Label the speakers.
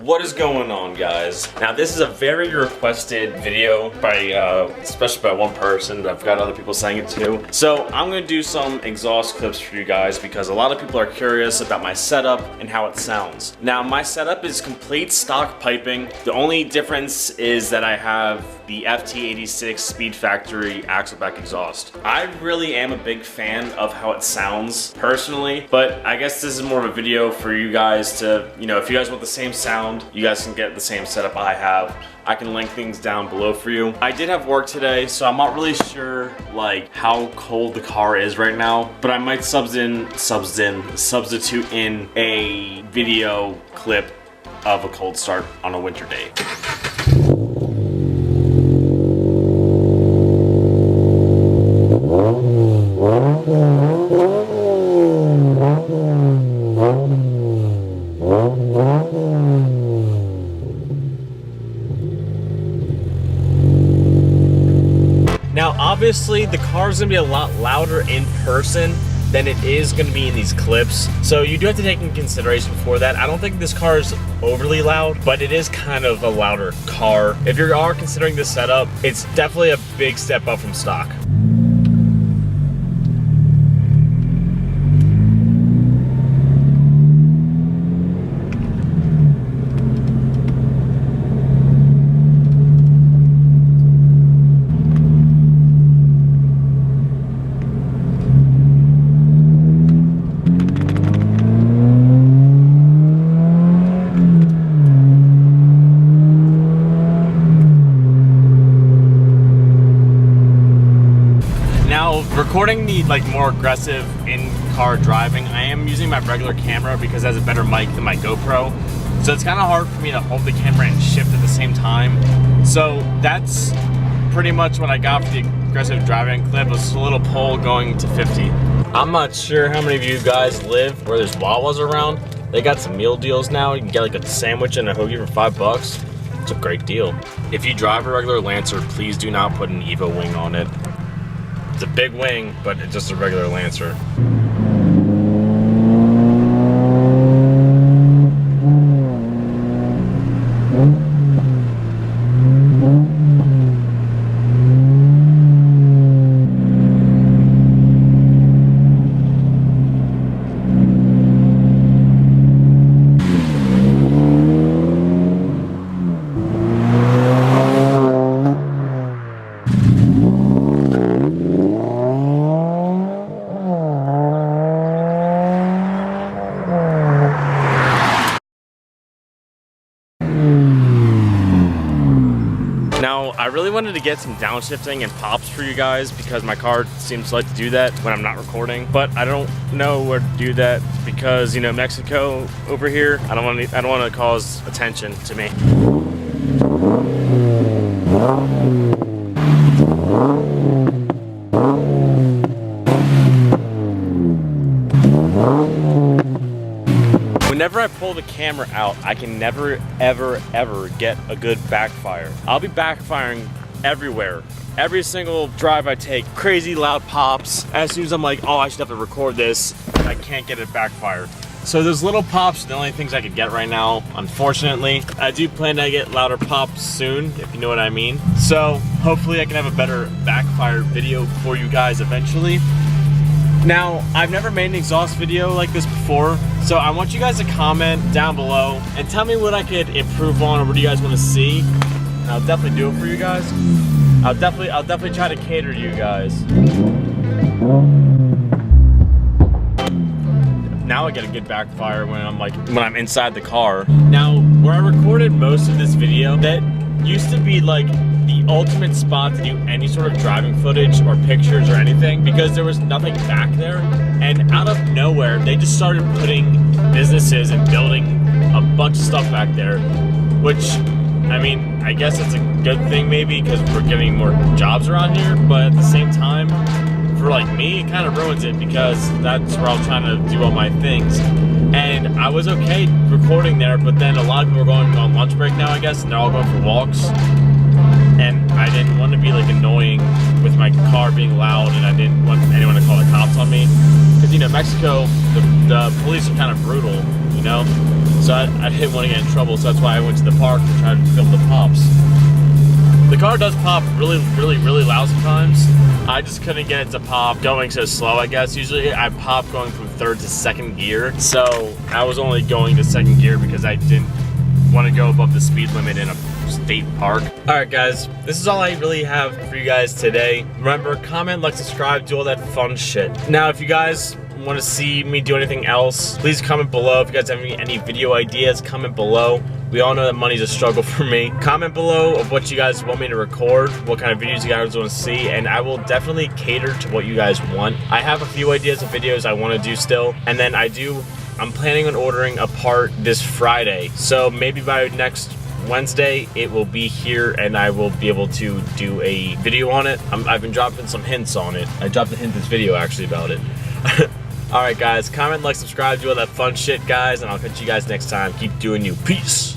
Speaker 1: What is going on, guys? Now this is a very requested video by especially by one person, but I've got other people saying it too. So I'm gonna do some exhaust clips for you guys because a lot of people are curious about my setup and how it sounds. Now my setup is complete stock piping. The only difference is that I have the FT86 Speed Factory axle back exhaust. I really am a big fan of how it sounds personally, but I guess this is more of a video for you guys to, you know, if you guys want the same sound, you guys can get the same setup I have. I can link things down below for you. I did have work today, so I'm not really sure like how cold the car is right now, but I might substitute in a video clip of a cold start on a winter day. Now, obviously, the car's gonna be a lot louder in person than it is gonna be in these clips. So you do have to take into consideration for that. I don't think this car is overly loud, but it is kind of a louder car. If you are considering this setup, it's definitely a big step up from stock. Recording the more aggressive in-car driving, I am using my regular camera because it has a better mic than my GoPro. So it's kind of hard for me to hold the camera and shift at the same time. So that's pretty much what I got for the aggressive driving clip, was a little pole going to 50. I'm not sure how many of you guys live where there's Wawas around. They got some meal deals now. You can get like a sandwich and a hoagie for $5. It's a great deal. If you drive a regular Lancer, please do not put an Evo wing on it. It's a big wing, but it's just a regular Lancer. Now, I really wanted to get some downshifting and pops for you guys because my car seems to like to do that when I'm not recording, but I don't know where to do that because, you know, Mexico over here, I don't want to cause attention to me. Whenever I pull the camera out, I can never, ever, ever get a good backfire. I'll be backfiring everywhere. Every single drive I take, crazy loud pops. As soon as I'm like, oh, I should have to record this, I can't get it backfired. So those little pops are the only things I can get right now, unfortunately. I do plan to get louder pops soon, if you know what I mean. So hopefully I can have a better backfire video for you guys eventually. Now, I've never made an exhaust video like this before, so I want you guys to comment down below and tell me what I could improve on or what do you guys want to see. And I'll definitely do it for you guys. I'll definitely try to cater to you guys. Now I get a good backfire when I'm inside the car. Now, where I recorded most of this video, that used to be like the ultimate spot to do any sort of driving footage or pictures or anything because there was nothing back there, and out of nowhere they just started putting businesses and building a bunch of stuff back there, which, I mean, I guess it's a good thing maybe because we're getting more jobs around here, but at the same time, for like me, it kind of ruins it because that's where I was trying to do all my things. And I was okay recording there, but then a lot of people were going on lunch break now, I guess, and they're all going for walks. And I didn't want to be like annoying with my car being loud, and I didn't want anyone to call the cops on me. Because, you know, Mexico, the police are kind of brutal, you know? So I didn't want to get in trouble, so that's why I went to the park to try to film the pops. The car does pop really loud sometimes. I just couldn't get it to pop going so slow, I guess. Usually I pop going from third to second gear. So I was only going to second gear because I didn't want to go above the speed limit in a state park. All right, guys, this is all I really have for you guys today. Remember, comment, like, subscribe, do all that fun shit. Now, if you guys want to see me do anything else, please comment below. If you guys have any video ideas, comment below. We all know that money's a struggle for me. Comment below of what you guys want me to record, what kind of videos you guys want to see, and I will definitely cater to what you guys want. I have a few ideas of videos I want to do still, and then I'm planning on ordering a part this Friday. So maybe by next Wednesday it will be here and I will be able to do a video on it. I've been dropping some hints on it. I dropped a hint this video actually about it. Alright guys, comment, like, subscribe, do all that fun shit guys, and I'll catch you guys next time. Keep doing you. Peace!